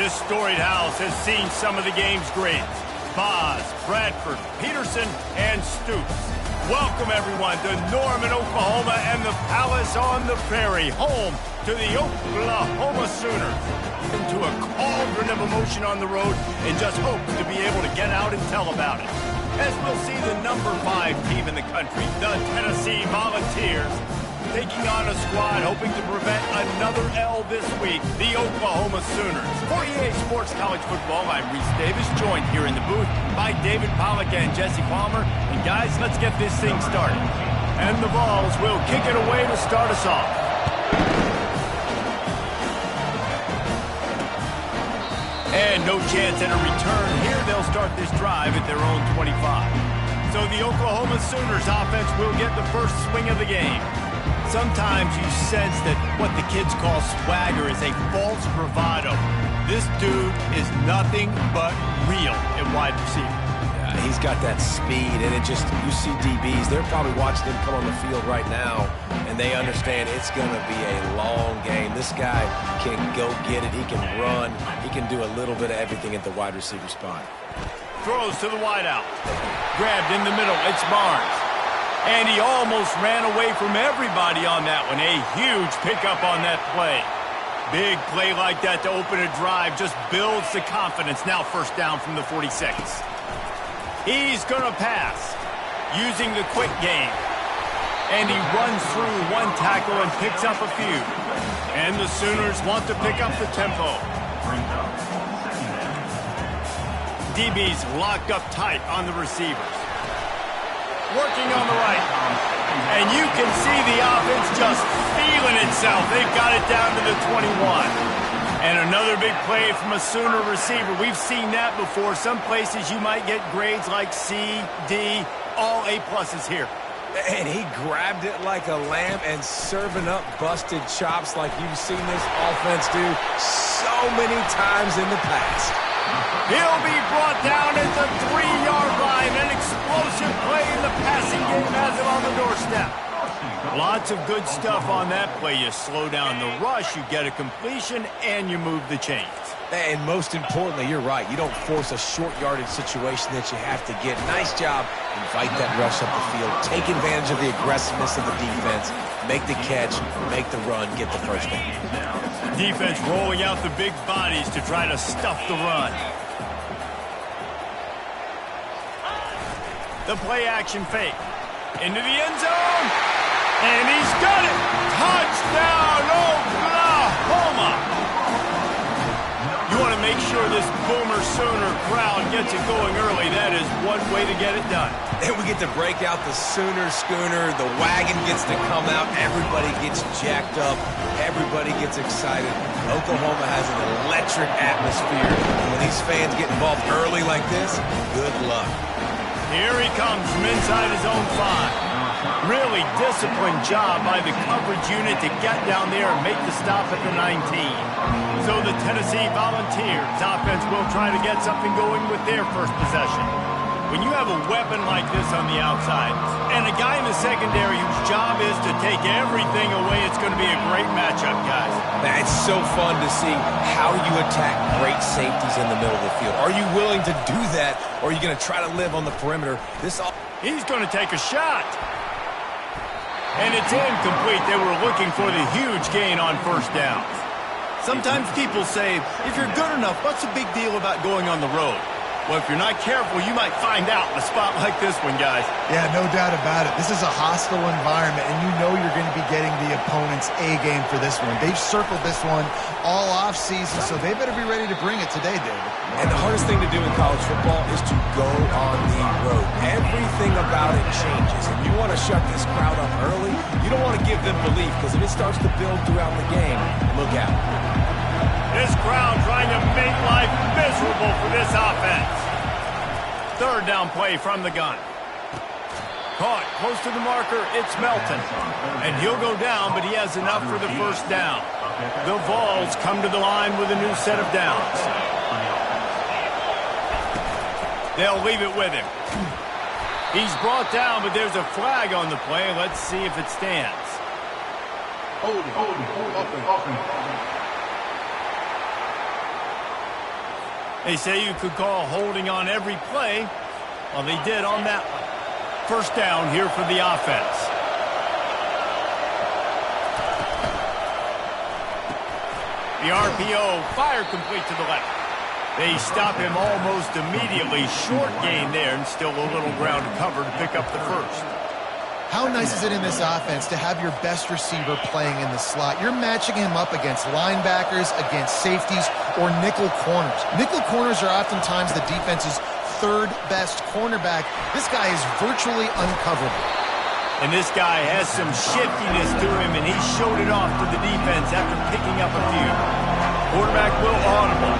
This storied house has seen some of the game's greats. Boz, Bradford, Peterson, and Stoops. Welcome, everyone, to Norman, Oklahoma, and the Palace on the Prairie, home to the Oklahoma Sooners. Into a cauldron of emotion on the road and just hope to be able to get out and tell about it. As we'll see the number 5 team in the country, the Tennessee Volunteers, taking on a squad hoping to prevent another L this week, the Oklahoma Sooners. For EA Sports College Football, I'm Reese Davis, joined here in the booth by David Pollack and Jesse Palmer. And guys, let's get this thing started. And the Vols will kick it away to start us off. And no chance at a return here. They'll start this drive at their own 25. So the Oklahoma Sooners offense will get the first swing of the game. Sometimes you sense that what the kids call swagger is a false bravado. This dude is nothing but real at wide receiver. Yeah, he's got that speed, and it just, you see DBs, they're probably watching him come on the field right now, and they understand it's going to be a long game. This guy can go get it. He can run. He can do a little bit of everything at the wide receiver spot. Throws to the wideout. Grabbed in the middle. It's Barnes. And he almost ran away from everybody on that one. A huge pickup on that play. Big play like that to open a drive just builds the confidence. Now first down from the 46. He's going to pass using the quick game. And he runs through one tackle and picks up a few. And the Sooners want to pick up the tempo. DB's locked up tight on the receivers. Working on the right. And you can see the offense just feeling itself. They've got it down to the 21. And another big play from a Sooner receiver. We've seen that before. Some places you might get grades like C, D, all A-pluses here. And he grabbed it like a lamb and serving up busted chops like you've seen this offense do so many times in the past. He'll be brought down at the 3-yard line. An explosive play in the passing game has him on the doorstep. Lots of good stuff on that play. You slow down the rush, you get a completion, and you move the chains. And most importantly, you're right. You don't force a short yardage situation that you have to get. Nice job. Invite that rush up the field. Take advantage of the aggressiveness of the defense. Make the catch, make the run, get the first down. Defense rolling out the big bodies to try to stuff the run. The play action fake. Into the end zone. And he's got it. Touchdown, Oklahoma. You want to make sure this Boomer Sooner crowd gets it going early. That is one way to get it done. And we get to break out the Sooner schooner. The wagon gets to come out. Everybody gets jacked up. Everybody gets excited. Oklahoma has an electric atmosphere. And when these fans get involved early like this, good luck. Here he comes from inside his own 5. Really disciplined job by the coverage unit to get down there and make the stop at the 19. So the Tennessee Volunteers offense will try to get something going with their first possession. When you have a weapon like this on the outside and a guy in the secondary whose job is to take everything away, it's going to be a great matchup, guys. It's so fun to see how you attack great safeties in the middle of the field. Are you willing to do that, or are you going to try to live on the perimeter? He's going to take a shot. And it's incomplete. They were looking for the huge gain on first down. Sometimes people say, if you're good enough, what's the big deal about going on the road? Well, if you're not careful, you might find out in a spot like this one, guys. Yeah, no doubt about it. This is a hostile environment, and you know you're going to be getting the opponent's A-game for this one. They've circled this one all off-season, so they better be ready to bring it today, David. And the hardest thing to do in college football is to go on the road. Everything about it changes, and you want to shut this crowd up early. You don't want to give them belief, because if it starts to build throughout the game, look out. This crowd trying to make life miserable for this offense. Third down play from the gun. Caught close to the marker, it's Melton. And he'll go down, but he has enough for the first down. The Vols come to the line with a new set of downs. They'll leave it with him. He's brought down, but there's a flag on the play. Let's see if it stands. They say you could call holding on every play. Well, they did on that one. First down here for the offense. The RPO, fire complete to the left. They stop him almost immediately. Short gain there, and still a little ground to cover to pick up the first. How nice is it in this offense to have your best receiver playing in the slot? You're matching him up against linebackers, against safeties, or nickel corners. Nickel corners are oftentimes the defense's third best cornerback. This guy is virtually uncoverable. And this guy has some shiftiness to him, and he showed it off to the defense after picking up a few. Quarterback will audible.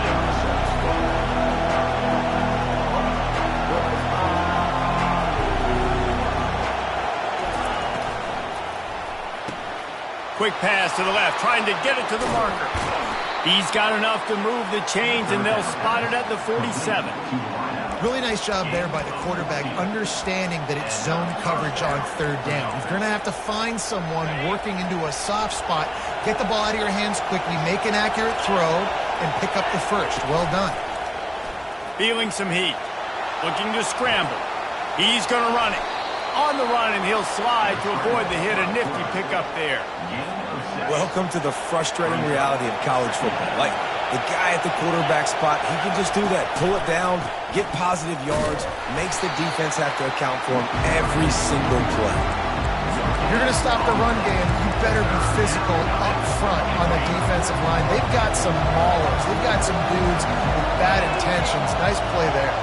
Quick pass to the left, trying to get it to the marker. He's got enough to move the chains, and they'll spot it at the 47. Really nice job there by the quarterback, understanding that it's zone coverage on third down. You're going to have to find someone working into a soft spot, get the ball out of your hands quickly, make an accurate throw, and pick up the first. Well done. Feeling some heat. Looking to scramble. He's going to run it. On the run, and he'll slide to avoid the hit. A nifty pickup there. Welcome to the frustrating reality of college football. Like, the guy at the quarterback spot, he can just do that. Pull it down, get positive yards, makes the defense have to account for him every single play. If you're going to stop the run game, you better be physical up front on the defensive line. They've got some maulers. They've got some dudes with bad intentions. Nice play there.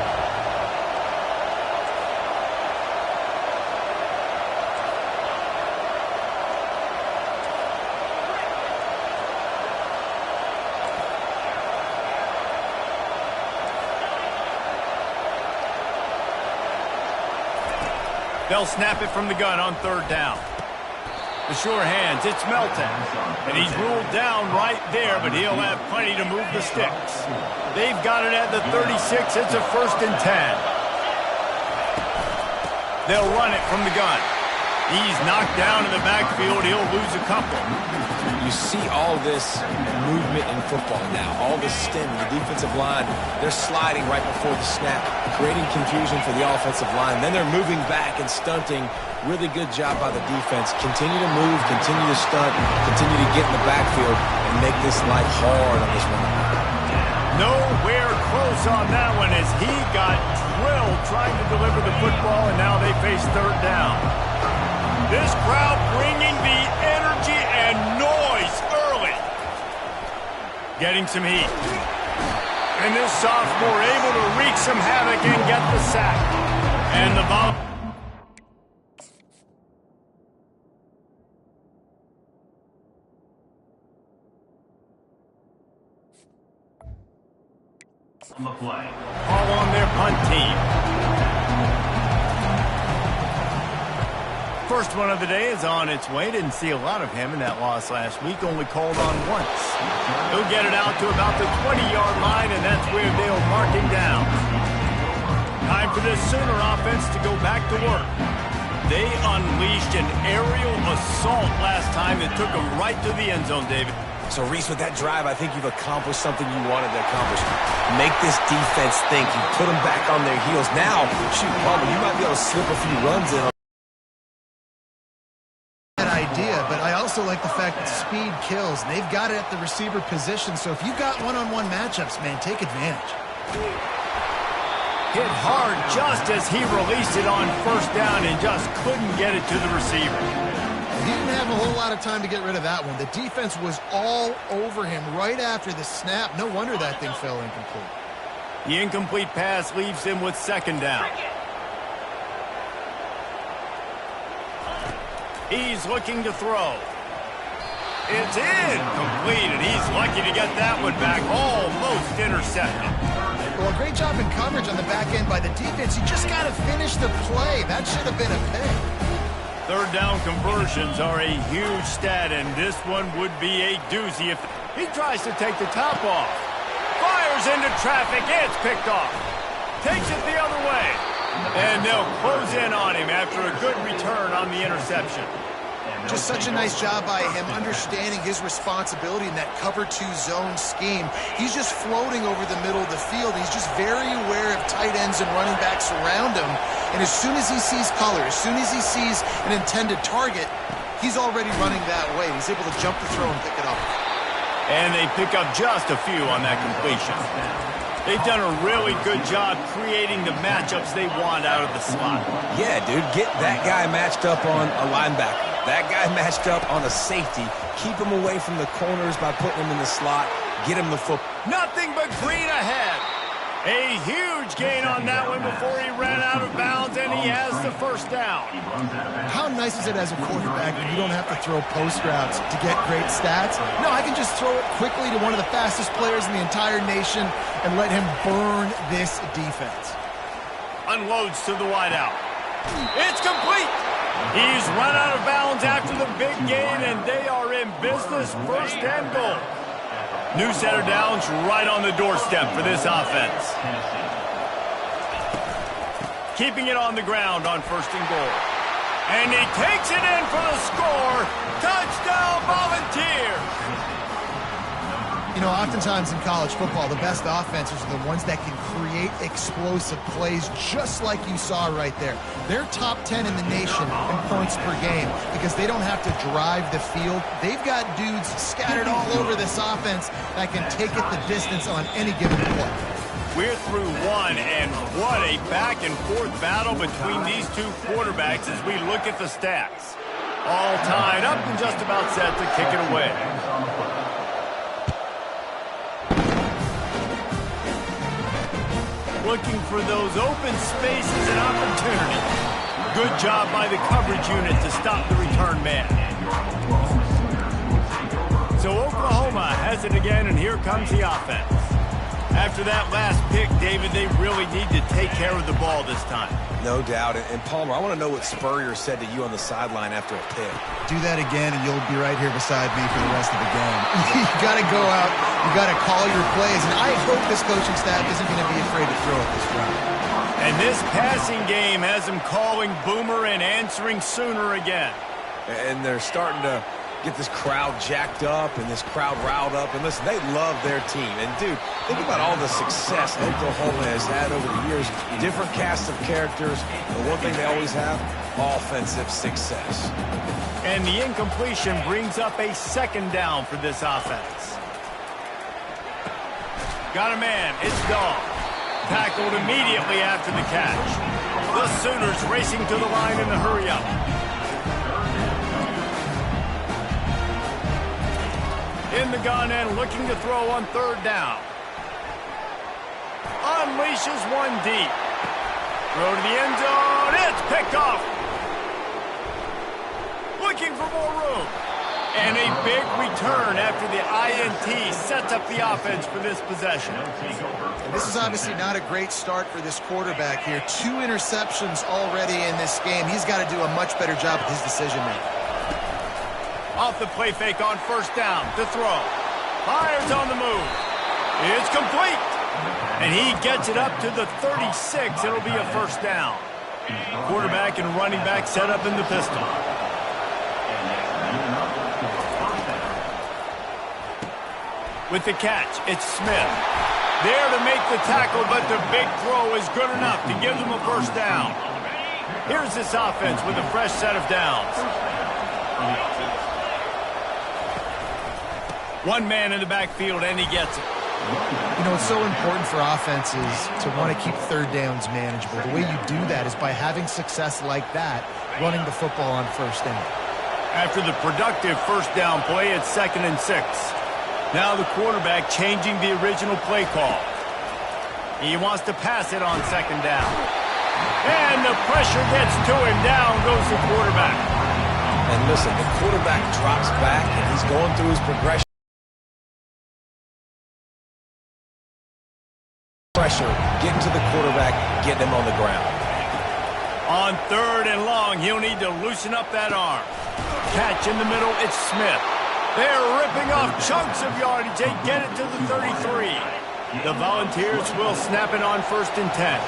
They'll snap it from the gun on third down. The sure hands, it's Melton. And he's ruled down right there, but he'll have plenty to move the sticks. They've got it at the 36. It's a 1st and 10. They'll run it from the gun. He's knocked down in the backfield. He'll lose a couple. You see all this movement in football now, all the stemming, the defensive line, they're sliding right before the snap, creating confusion for the offensive line. Then they're moving back and stunting. Really good job by the defense. Continue to move, continue to stunt, continue to get in the backfield and make this life hard on this one. Nowhere close on that one as he got drilled trying to deliver the football, and now they face third down. This crowd bringing the energy and noise early. Getting some heat. And this sophomore able to wreak some havoc and get the sack. And the ball. All on their punt team. First one of the day is on its way. Didn't see a lot of him in that loss last week. Only called on once. He'll get it out to about the 20-yard line, and that's where they'll mark him down. Time for this Sooner offense to go back to work. They unleashed an aerial assault last time that took them right to the end zone, David. So, Reese, with that drive, I think you've accomplished something you wanted to accomplish. Make this defense think. You put them back on their heels. Now, shoot, Palmer, you might be able to slip a few runs in. But I also like the fact that speed kills. They've got it at the receiver position, so if you've got one-on-one matchups, man, take advantage. Hit hard just as he released it on first down and just couldn't get it to the receiver. He didn't have a whole lot of time to get rid of that one. The defense was all over him right after the snap. No wonder that thing fell incomplete. The incomplete pass leaves him with second down. He's looking to throw. It's incomplete, and he's lucky to get that one back. Almost intercepted. Well, a great job in coverage on the back end by the defense. You just got to finish the play. That should have been a pick. Third down conversions are a huge stat, and this one would be a doozy if he tries to take the top off. Fires into traffic. It's picked off. Takes it the other way. And they'll close in on him after a good return on the interception. Just such a nice job by him understanding his responsibility in that cover 2 zone scheme. He's just floating over the middle of the field. He's just very aware of tight ends and running backs around him. And as soon as he sees color, as soon as he sees an intended target, he's already running that way. He's able to jump the throw and pick it up. And they pick up just a few on that completion. They've done a really good job creating the matchups they want out of the slot. Yeah, dude, get that guy matched up on a linebacker. That guy matched up on a safety. Keep him away from the corners by putting him in the slot. Get him the football. Nothing but green ahead. A huge gain on that one before he ran out of bounds, and he has the first down. How nice is it as a quarterback when you don't have to throw post routes to get great stats? No, I can just throw it quickly to one of the fastest players in the entire nation and let him burn this defense. Unloads to the wideout. It's complete. He's run out of bounds after the big gain, and they are in business, first and goal. New set of downs right on the doorstep for this offense. Keeping it on the ground on first and goal. And he takes it in for the score. Touchdown, Volunteers! You know, oftentimes in college football, the best offenses are the ones that can create explosive plays just like you saw right there. They're top 10 in the nation in points per game because they don't have to drive the field. They've got dudes scattered all over this offense that can take it the distance on any given play. We're through one, and what a back-and-forth battle between these two quarterbacks as we look at the stats. All tied up and just about set to kick it away. Looking for those open spaces and opportunity. Good job by the coverage unit to stop the return man. So Oklahoma has it again, and here comes the offense. After that last pick, David, they really need to take care of the ball this time. No doubt. And Palmer, I want to know what Spurrier said to you on the sideline after a pick. Do that again, and you'll be right here beside me for the rest of the game. You got to go out. You got to call your plays, and I hope this coaching staff isn't going to be afraid to throw it this round. And this passing game has them calling Boomer and answering Sooner again. And they're starting to get this crowd jacked up and this crowd riled up. And listen, they love their team. And, dude, think about all the success Oklahoma has had over the years. Different cast of characters. But one thing they always have, offensive success. And the incompletion brings up a second down for this offense. Got a man. It's Dog. Tackled immediately after the catch. The Sooners racing to the line in the hurry-up. In the gun and looking to throw on third down. Unleashes one deep. Throw to the end zone. It's picked off. Looking for more room. And a big return after the INT sets up the offense for this possession. And this is obviously not a great start for this quarterback here. 2 interceptions already in this game. He's got to do a much better job with his decision-making. Off the play fake on first down to throw. Fires on the move. It's complete. And he gets it up to the 36. It'll be a first down. Quarterback and running back set up in the pistol. With the catch, it's Smith. There to make the tackle, but the big throw is good enough to give them a first down. Here's this offense with a fresh set of downs. One man in the backfield, and he gets it. You know, it's so important for offenses to want to keep third downs manageable. The way you do that is by having success like that, running the football on first down. After the productive first down play, it's 2nd and 6. Now the quarterback changing the original play call. He wants to pass it on 2nd down. And the pressure gets to him. Down goes the quarterback. And listen, the quarterback drops back, and he's going through his progression. Pressure, getting to the quarterback, getting him on the ground. On 3rd and long, he'll need to loosen up that arm. Catch in the middle, it's Smith. They're ripping off chunks of yardage. They get it to the 33. The Volunteers will snap it on 1st and 10.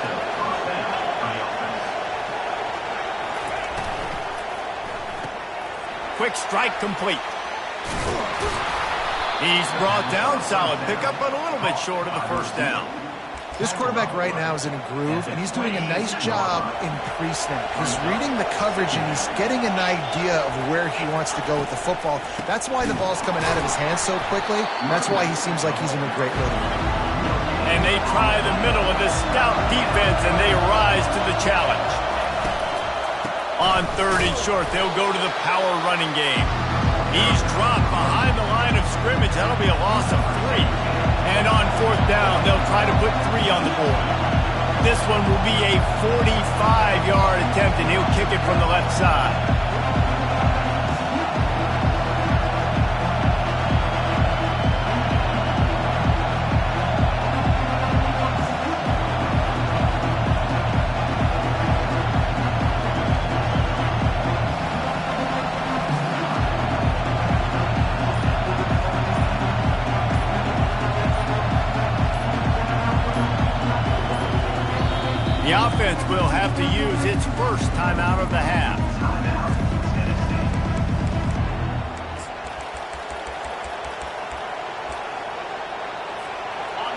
quick strike complete. He's brought down. Solid pickup, but a little bit short of the first down. This quarterback right now is in a groove, and he's doing a nice job in pre-snap. He's reading the coverage, and he's getting an idea of where he wants to go with the football. That's why the ball's coming out of his hands so quickly. That's why he seems like he's in a great rhythm. And they try the middle of this stout defense, and they rise to the challenge. On 3rd and short, they'll go to the power running game. He's dropped behind the line of scrimmage. That'll be a loss of 3. And on 4th down, they'll try to put 3 on the board. This one will be a 45-yard attempt, and he'll kick it from the left side. The offense will have to use its first timeout of the half.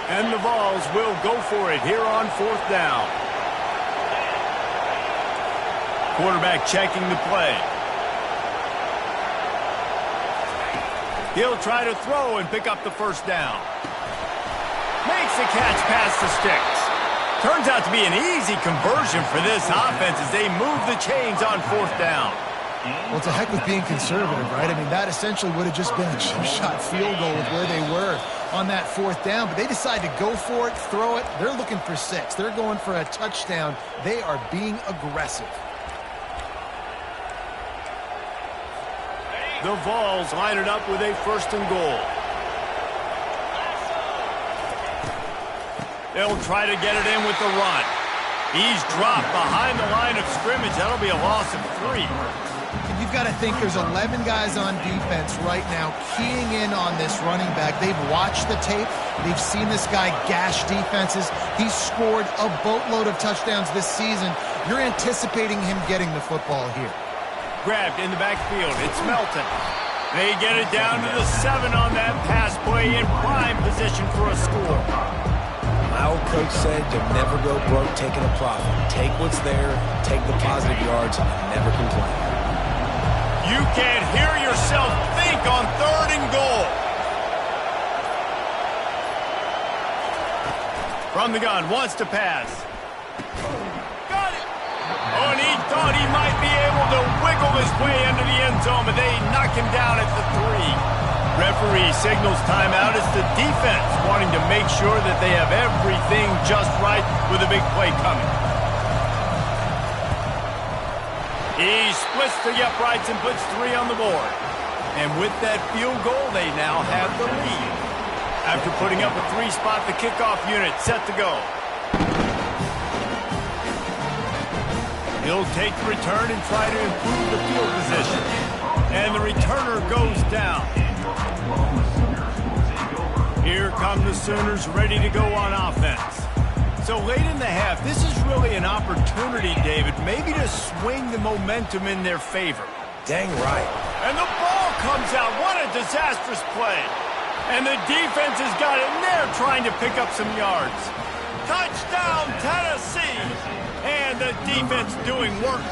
And the Vols will go for it here on 4th down. Quarterback checking the play. He'll try to throw and pick up the first down. Makes the catch past the sticks. Turns out to be an easy conversion for this offense as they move the chains on 4th down. Well, to heck with being conservative, right? I mean, that essentially would have just been a chip-shot field goal with where they were on that 4th down. But they decide to go for it, throw it. They're looking for 6. They're going for a touchdown. They are being aggressive. The Vols line it up with a 1st and goal. They'll try to get it in with the run. He's dropped behind the line of scrimmage. That'll be a loss of 3. And you've got to think there's 11 guys on defense right now keying in on this running back. They've watched the tape. They've seen this guy gash defenses. He's scored a boatload of touchdowns this season. You're anticipating him getting the football here. Grabbed in the backfield. It's Melton. They get it down to the 7 on that pass play in prime position for a score. My old coach said you'll never go broke taking a profit. Take what's there, take the positive yards, and never complain. You can't hear yourself think on 3rd and goal. From the gun, wants to pass. Got it! Oh, and he thought he might be able to wiggle his way into the end zone, but they knock him down at the 3. Referee signals timeout. It's the defense wanting to make sure that they have everything just right with a big play coming. He splits the uprights and puts 3 on the board. And with that field goal, they now have the lead. After putting up a 3-spot, the kickoff unit set to go. He'll take the return and try to improve the field position. And the returner goes down. Here come the Sooners ready to go on offense. So late in the half, this is really an opportunity, David, maybe to swing the momentum in their favor. Dang right. And the ball comes out. What a disastrous play. And the defense has got it in there trying to pick up some yards. Touchdown, Tennessee. And the defense doing work.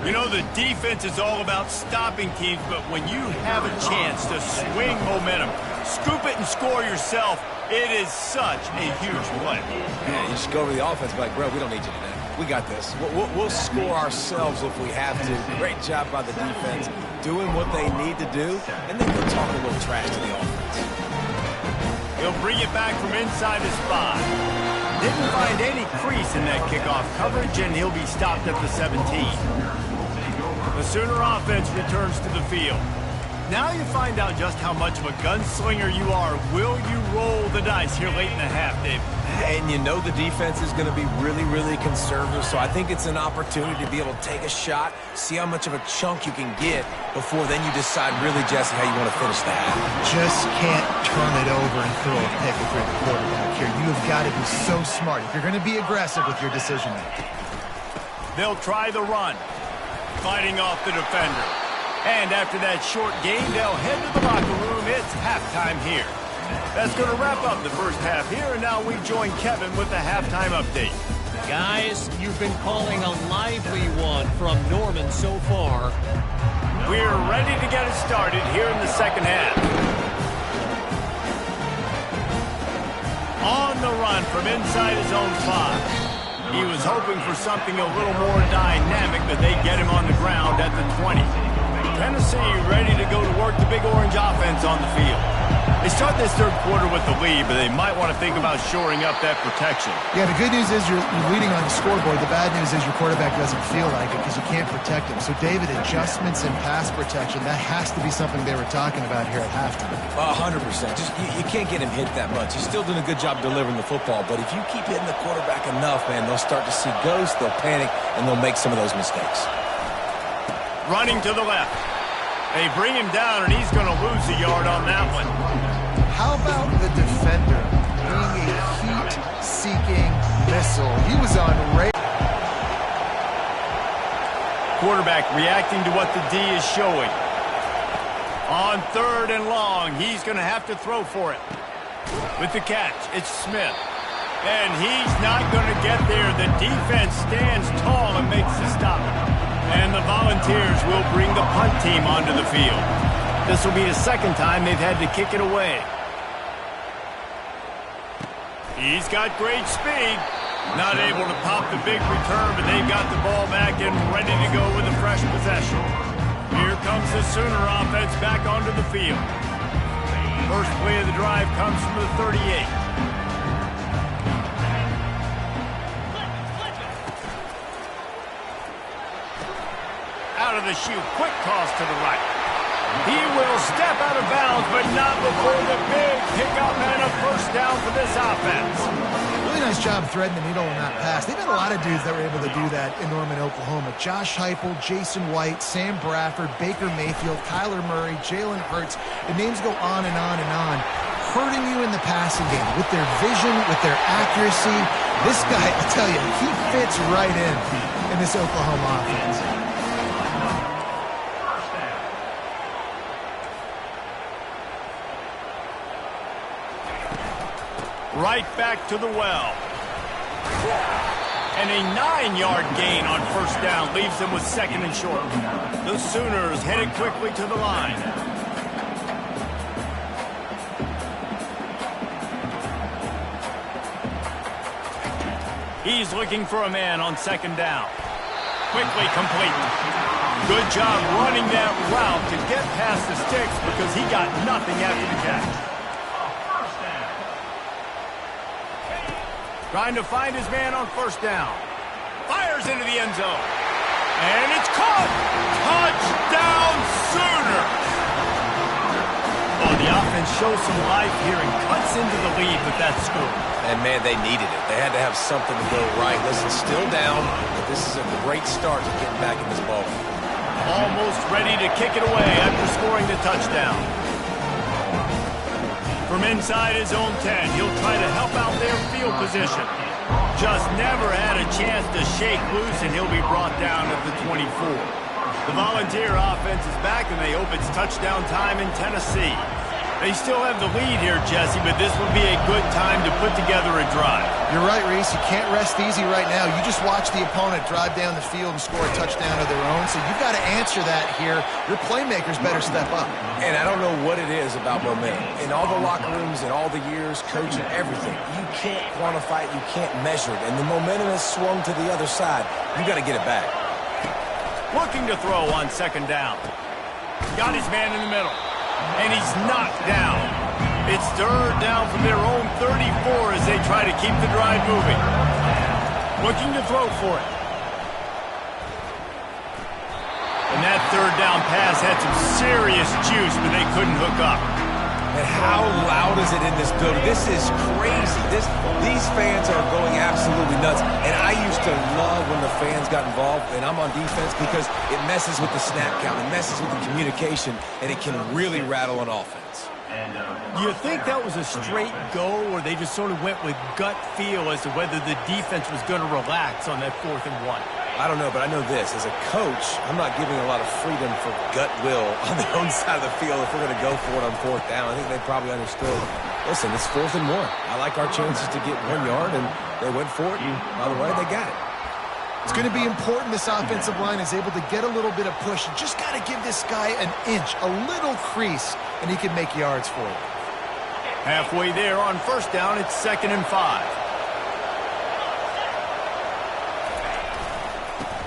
You know, the defense is all about stopping teams, but when you have a chance to swing momentum, scoop it and score yourself, it is such a huge play. Yeah, you just go over the offense and be like, bro, we don't need you today. We got this. We'll score ourselves if we have to. Great job by the defense doing what they need to do, and then they'll talk a little trash to the offense. He'll bring it back from inside his 5. Didn't find any crease in that kickoff coverage, and he'll be stopped at the 17. The Sooner offense returns to the field. Now you find out just how much of a gunslinger you are. Will you roll the dice here late in the half, Dave? And you know the defense is going to be really, really conservative, so I think it's an opportunity to be able to take a shot, see how much of a chunk you can get before then you decide really, Jesse, how you want to finish the half. Just can't turn it over and throw a pick if you're the quarterback here. You have got to be so smart if you're going to be aggressive with your decision-making. They'll try the run. Fighting off the defender. And after that short game, they'll head to the locker room. It's halftime here. That's going to wrap up the first half here, and now we join Kevin with the halftime update. Guys, you've been calling a lively one from Norman so far. We're ready to get it started here in the second half. On the run from inside his own 5. He was hoping for something a little more dynamic, but they get him on the ground at the 20. Tennessee ready to go to work the Big Orange offense on the field. They start this third quarter with the lead, but they might want to think about shoring up that protection. Yeah, the good news is you're leading on the scoreboard. The bad news is your quarterback doesn't feel like it because you can't protect him. So, David, adjustments in pass protection, that has to be something they were talking about here at halftime. 100%. Just you can't get him hit that much. He's still doing a good job delivering the football, but if you keep hitting the quarterback enough, man, they'll start to see ghosts, they'll panic, and they'll make some of those mistakes. Running to the left. They bring him down, and he's going to lose a yard on that one. How about the defender being a heat-seeking missile? He was on quarterback reacting to what the D is showing. On 3rd and long, he's going to have to throw for it. With the catch, it's Smith. And he's not going to get there. The defense stands tall and makes the stop. And the Volunteers will bring the punt team onto the field. This will be the second time they've had to kick it away. He's got great speed. Not able to pop the big return, but they've got the ball back and ready to go with a fresh possession. Here comes the Sooner offense back onto the field. First play of the drive comes from the 38. Out of the chute, quick toss to the right. He will step out of bounds, but not before the big pickup and a first down for this offense. Really nice job threading the needle on that pass. They've had a lot of dudes that were able to do that in Norman, Oklahoma. Josh Heupel, Jason White, Sam Bradford, Baker Mayfield, Kyler Murray, Jalen Hurts. The names go on and on and on. Hurting you in the passing game with their vision, with their accuracy. This guy, I tell you, he fits right in this Oklahoma offense. Right back to the well. And a 9-yard gain on first down leaves them with 2nd and short. The Sooners headed quickly to the line. He's looking for a man on 2nd down. Quickly complete. Good job running that route to get past the sticks because he got nothing after the catch. Trying to find his man on first down. Fires into the end zone. And it's caught. Touchdown Sooners. Oh, the offense shows some life here and cuts into the lead with that score. And, man, they needed it. They had to have something to go right. Listen, still down, but this is a great start to getting back in this ball game. Almost ready to kick it away after scoring the touchdown. From inside his own 10, he'll try to help out their field position. Just never had a chance to shake loose, and he'll be brought down at the 24. The Volunteer offense is back, and they hope it's touchdown time in Tennessee. They still have the lead here, Jesse, but this would be a good time to put together a drive. You're right, Reese. You can't rest easy right now. You just watch the opponent drive down the field and score a touchdown of their own, so you've got to answer that here. Your playmakers better step up. And I don't know what it is about momentum. In all the locker rooms, in all the years, coaching, everything, you can't quantify it, you can't measure it, and the momentum has swung to the other side. You got to get it back. Looking to throw on 2nd down. Got his man in the middle. And he's knocked down. It's 3rd down from their own 34 as they try to keep the drive moving. Looking to throw for it. And that 3rd down pass had some serious juice, but they couldn't hook up. And how loud is it in this building? This is crazy. These fans are going absolutely nuts. And I used to love when the fans got involved, and I'm on defense because it messes with the snap count. It messes with the communication, and it can really rattle an offense. Do you think that was a straight go, or they just sort of went with gut feel as to whether the defense was going to relax on that 4th and 1? I don't know, but I know this. As a coach, I'm not giving a lot of freedom for gut will on their own side of the field if we're going to go for it on 4th down. I think they probably understood. Listen, it's 4th and 1. I like our chances to get 1 yard, and they went for it. And by the way, they got it. It's going to be important this offensive line is able to get a little bit of push. You just got to give this guy an inch, a little crease, and he can make yards for you. Halfway there on 1st down, it's 2nd and 5.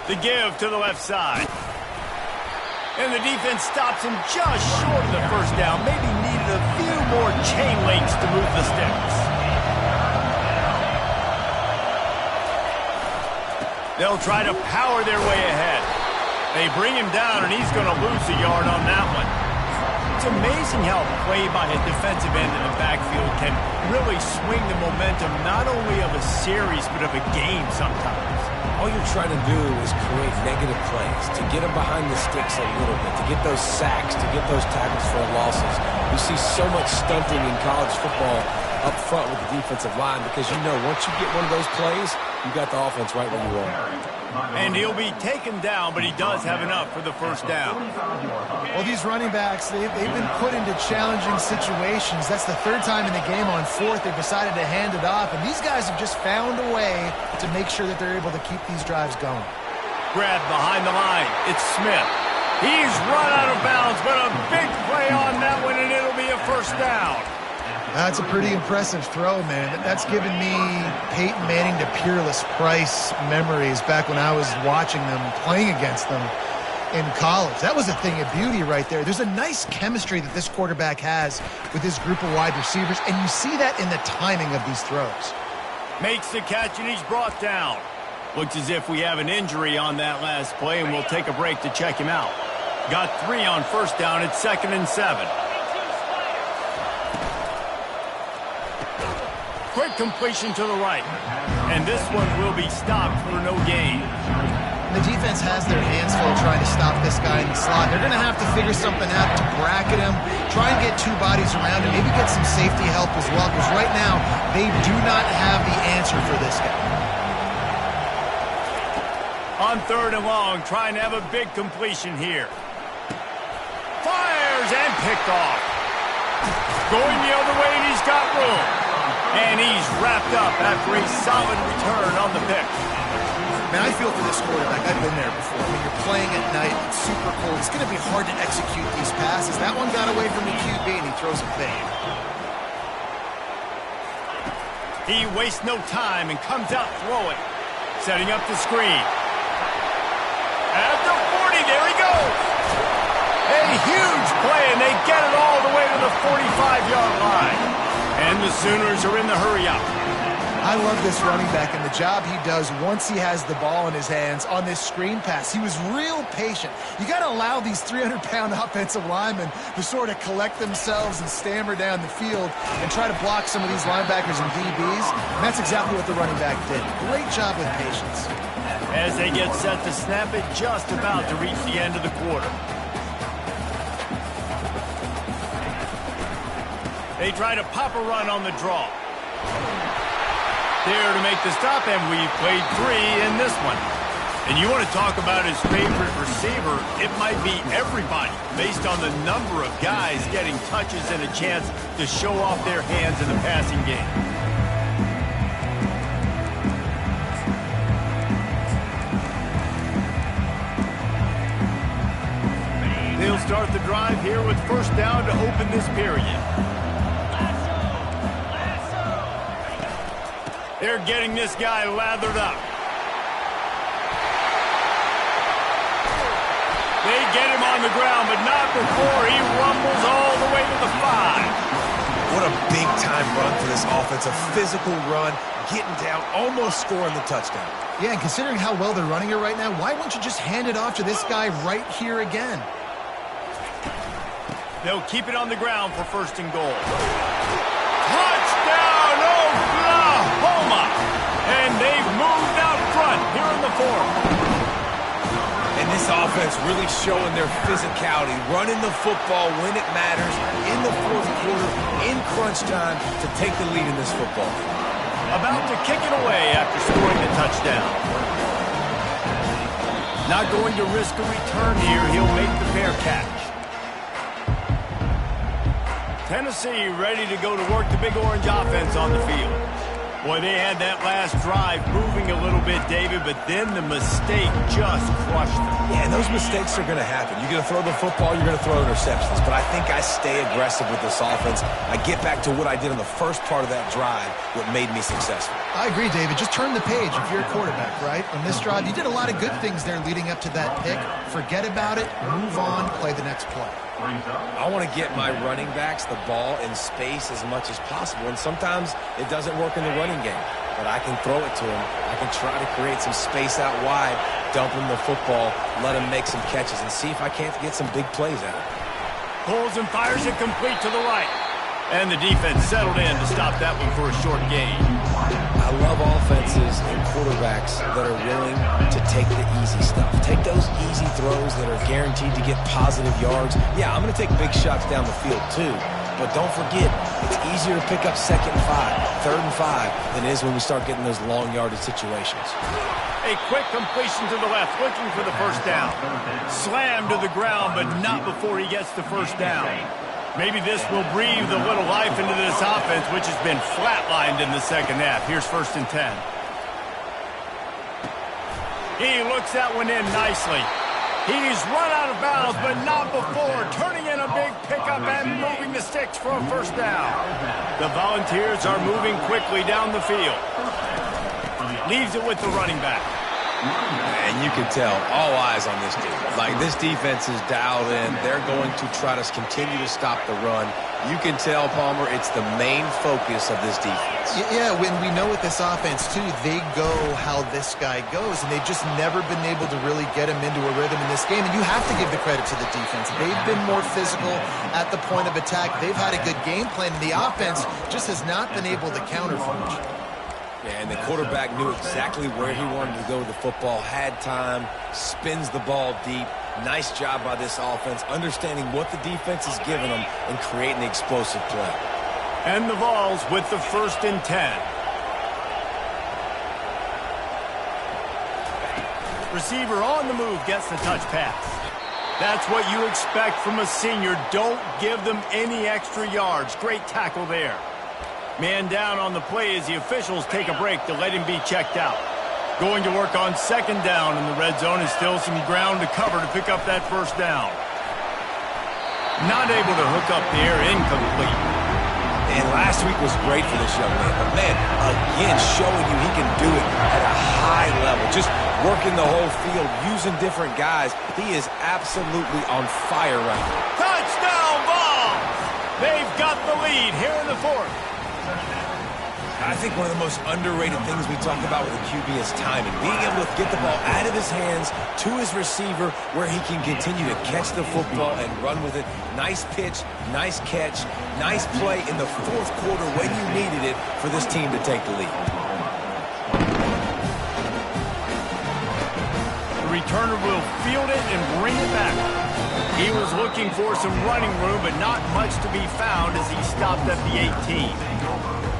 The give to the left side. And the defense stops him just short of the 1st down. Maybe needed a few more chain links to move the sticks. They'll try to power their way ahead. They bring him down, and he's going to lose a yard on that one. It's amazing how play by a defensive end in the backfield can really swing the momentum not only of a series but of a game sometimes. All you're trying to do is create negative plays, to get them behind the sticks a little bit, to get those sacks, to get those tackles for losses. You see so much stunting in college football up front with the defensive line because you know once you get one of those plays, you got the offense right where you are. And he'll be taken down, but he does have enough for the 1st down. Well, these running backs, they've been put into challenging situations. That's the 3rd time in the game. On 4th, they've decided to hand it off, and these guys have just found a way to make sure that they're able to keep these drives going. Grab behind the line. It's Smith. He's run out of bounds, but a big play on that one, and it'll be a 1st down. That's a pretty impressive throw, man. That's given me Peyton Manning to Peerless Price memories back when I was watching them, playing against them in college. That was a thing of beauty right there. There's a nice chemistry that this quarterback has with his group of wide receivers, and you see that in the timing of these throws. Makes the catch, and he's brought down. Looks as if we have an injury on that last play, and we'll take a break to check him out. Got 3 on 1st down. It's 2nd and 7. Quick completion to the right. And this one will be stopped for no gain. The defense has their hands full trying to stop this guy in the slot. They're going to have to figure something out to bracket him, try and get 2 bodies around him, maybe get some safety help as well, because right now they do not have the answer for this guy. On 3rd and long, trying to have a big completion here. Fires and picked off. Going the other way, and he's got room. And he's wrapped up after a solid return on the pick. Man, I feel for this quarterback. I've been there before. When you're playing at night, it's super cold. It's going to be hard to execute these passes. That one got away from the QB, and he throws it big. He wastes no time and comes out throwing. Setting up the screen. At the 40, there he goes. A huge play, and they get it all the way to the 45-yard line. And the Sooners are in the hurry-up. I love this running back and the job he does once he has the ball in his hands on this screen pass. He was real patient. You got to allow these 300-pound offensive linemen to sort of collect themselves and stammer down the field and try to block some of these linebackers and DBs. And that's exactly what the running back did. Great job with patience. As they get set to snap it, just about to reach the end of the quarter. They try to pop a run on the draw. There to make the stop, and we've played 3 in this one. And you want to talk about his favorite receiver, it might be everybody, based on the number of guys getting touches and a chance to show off their hands in the passing game. They'll start the drive here with 1st down to open this period. They're getting this guy lathered up. They get him on the ground, but not before he rumbles all the way to the 5. What a big-time run for this offense. A physical run, getting down, almost scoring the touchdown. Yeah, and considering how well they're running it right now, why wouldn't you just hand it off to this guy right here again? They'll keep it on the ground for 1st and goal. Touchdown, Oklahoma! And they've moved out front here in the 4th. And this offense really showing their physicality, running the football when it matters, in the 4th quarter, in crunch time, to take the lead in this football. About to kick it away after scoring the touchdown. Not going to risk a return here. He'll make the fair catch. Tennessee ready to go to work the Big Orange offense on the field. Boy, they had that last drive moving a little bit, David, but then the mistake just crushed them. Yeah, and those mistakes are going to happen. You're going to throw the football, you're going to throw interceptions. But I think I stay aggressive with this offense. I get back to what I did in the first part of that drive, what made me successful. I agree, David. Just turn the page if you're a quarterback, right? On this drive, you did a lot of good things there leading up to that pick. Forget about it, move on, play the next play. I want to get my running backs the ball in space as much as possible, and sometimes it doesn't work in the running game, but I can throw it to them. I can try to create some space out wide, dump them the football, let them make some catches, and see if I can't get some big plays out of it. Pulls and fires it complete to the right. And the defense settled in to stop that one for a short gain. I love offenses and quarterbacks that are willing to take the easy stuff. Take those easy throws that are guaranteed to get positive yards. Yeah, I'm going to take big shots down the field too. But don't forget, it's easier to pick up 2nd and 5, 3rd and 5 than it is when we start getting those long yardage situations. A quick completion to the left, looking for the first down. Slammed to the ground, but not before he gets the first down. Maybe this will breathe a little life into this offense, which has been flatlined in the second half. Here's 1st and 10. He looks that one in nicely. He's run out of bounds, but not before turning in a big pickup and moving the sticks for a first down. The Volunteers are moving quickly down the field. Leaves it with the running back. And you can tell, all eyes on this team. Like, this defense is dialed in. They're going to try to continue to stop the run. You can tell, Palmer, it's the main focus of this defense. Yeah, when we know with this offense, too, they go how this guy goes, and they've just never been able to really get him into a rhythm in this game, and you have to give the credit to the defense. They've been more physical at the point of attack. They've had a good game plan, and the offense just has not been able to counter for much. Yeah, and the quarterback knew exactly where he wanted to go with the football, had time, spins the ball deep. Nice job by this offense, understanding what the defense is giving them and creating the explosive play. And the Vols with the 1st and 10. Receiver on the move gets the touch pass. That's what you expect from a senior. Don't give them any extra yards. Great tackle there. Man down on the play as the officials take a break to let him be checked out. Going to work on 2nd down in the red zone, and still some ground to cover to pick up that first down. Not able to hook up the air, incomplete. And last week was great for this young man. But, man, again, showing you he can do it at a high level. Just working the whole field, using different guys. He is absolutely on fire right now. Touchdown, Vols! They've got the lead here in the 4th. I think one of the most underrated things we talk about with a QB is timing. Being able to get the ball out of his hands to his receiver where he can continue to catch the football and run with it. Nice pitch, nice catch, nice play in the 4th quarter when you needed it for this team to take the lead. The returner will field it and bring it back. He was looking for some running room, but not much to be found as he stopped at the 18.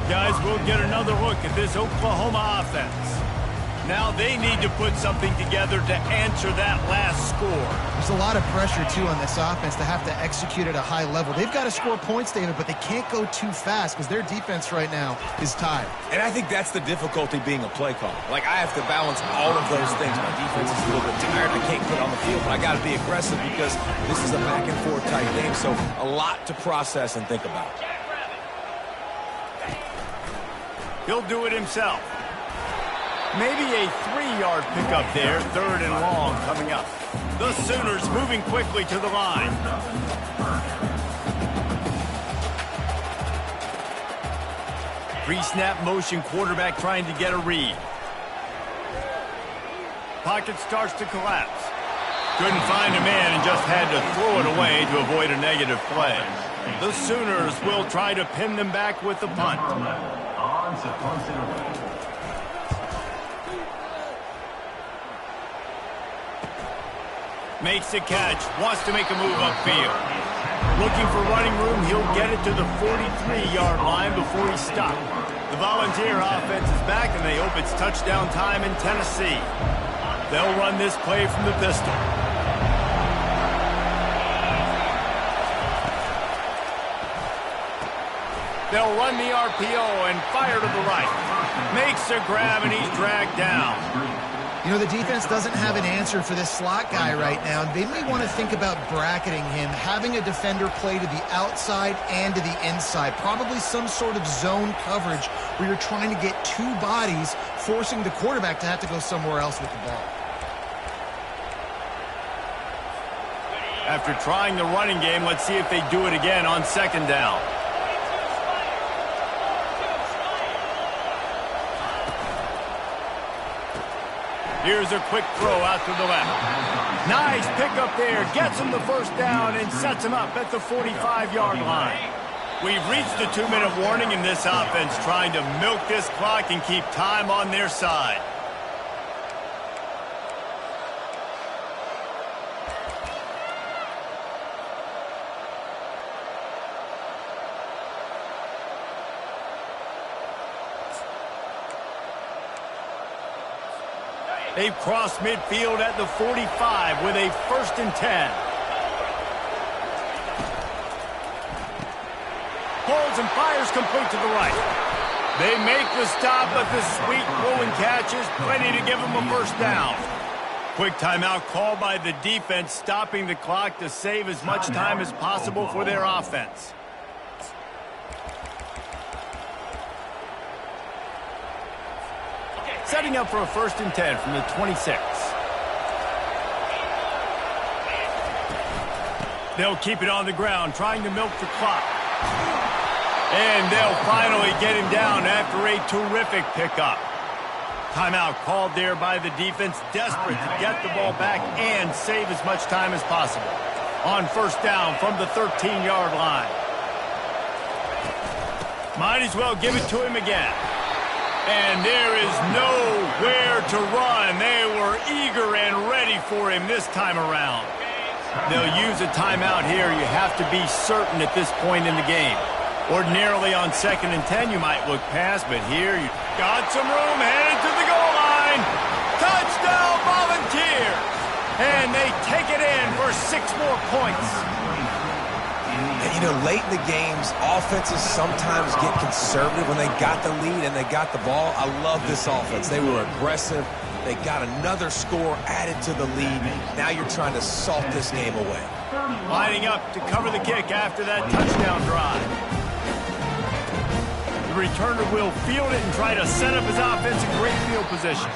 Guys, we'll get another look at this Oklahoma offense. Now they need to put something together to answer that last score. There's a lot of pressure, too, on this offense to have to execute at a high level. They've got to score points, David, but they can't go too fast because their defense right now is tired. And I think that's the difficulty being a play caller. Like, I have to balance all of those things. My defense is a little bit tired. I can't put it on the field, but I got to be aggressive because this is a back-and-forth type game, so a lot to process and think about. He'll do it himself. Maybe a 3-yard pickup there, 3rd and long coming up. The Sooners moving quickly to the line. Pre-snap motion, quarterback trying to get a read. Pocket starts to collapse. Couldn't find a man and just had to throw it away to avoid a negative play. The Sooners will try to pin them back with the punt. Makes the catch, wants to make a move upfield. Looking for running room, he'll get it to the 43-yard line before he's stopped. The Volunteer offense is back, and they hope it's touchdown time in Tennessee. They'll run this play from the pistol. They'll run the RPO and fire to the right. Makes a grab, and he's dragged down. You know, the defense doesn't have an answer for this slot guy right now. They may want to think about bracketing him, having a defender play to the outside and to the inside. Probably some sort of zone coverage where you're trying to get two bodies, forcing the quarterback to have to go somewhere else with the ball. After trying the running game, let's see if they do it again on second down. Here's a quick throw out to the left. Nice pickup there. Gets him the first down and sets him up at the 45-yard line. We've reached the 2-minute warning in this offense, trying to milk this clock and keep time on their side. They've crossed midfield at the 45 with a 1st and 10. Pulls and fires complete to the right. They make the stop, but the sweet throw and catch is plenty to give them a first down. Quick timeout called by the defense, stopping the clock to save as much time as possible for their offense. Setting up for a 1st and 10 from the 26. They'll keep it on the ground, trying to milk the clock. And they'll finally get him down after a terrific pickup. Timeout called there by the defense, desperate to get the ball back and save as much time as possible. On 1st down from the 13-yard line. Might as well give it to him again. And there is nowhere to run. They were eager and ready for him this time around. They'll use a timeout here. You have to be certain at this point in the game. Ordinarily on 2nd and 10, you might look past, but here you got some room, headed to the goal line. Touchdown, Volunteers! And they take it in for 6 more points. And, you know, late in the games, offenses sometimes get conservative when they got the lead and they got the ball. I love this offense. They were aggressive. They got another score added to the lead. Now you're trying to salt this game away. Lining up to cover the kick after that touchdown drive. The returner will field it and try to set up his offense in great field position.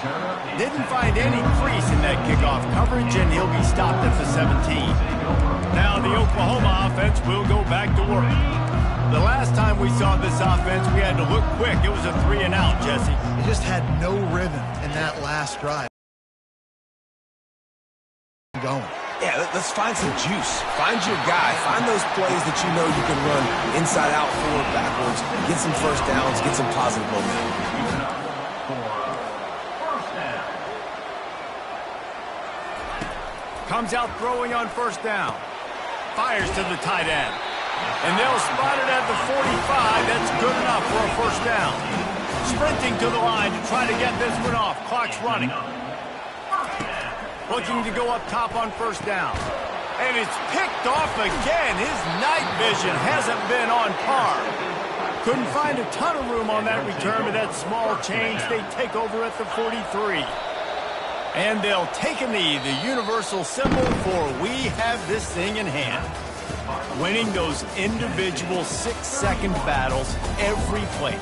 Didn't find any crease in that kickoff coverage, and he'll be stopped at the 17. Now the Oklahoma offense will go back to work. The last time we saw this offense, we had to look quick. It was a 3-and-out, Jesse. He just had no rhythm in that last drive. Going. Yeah, let's find some juice. Find your guy. Find those plays that you know you can run inside out, forward, backwards. Get some first downs. Get some positive momentum. Comes out throwing on 1st down. Fires to the tight end. And they'll spot it at the 45. That's good enough for a 1st down. Sprinting to the line to try to get this one off. Clock's running. Looking to go up top on 1st down. And it's picked off again. His night vision hasn't been on par. Couldn't find a ton of room on that return, but that small change, they take over at the 43. And they'll take a knee, the universal symbol for we have this thing in hand. Winning those individual 6-second battles every play.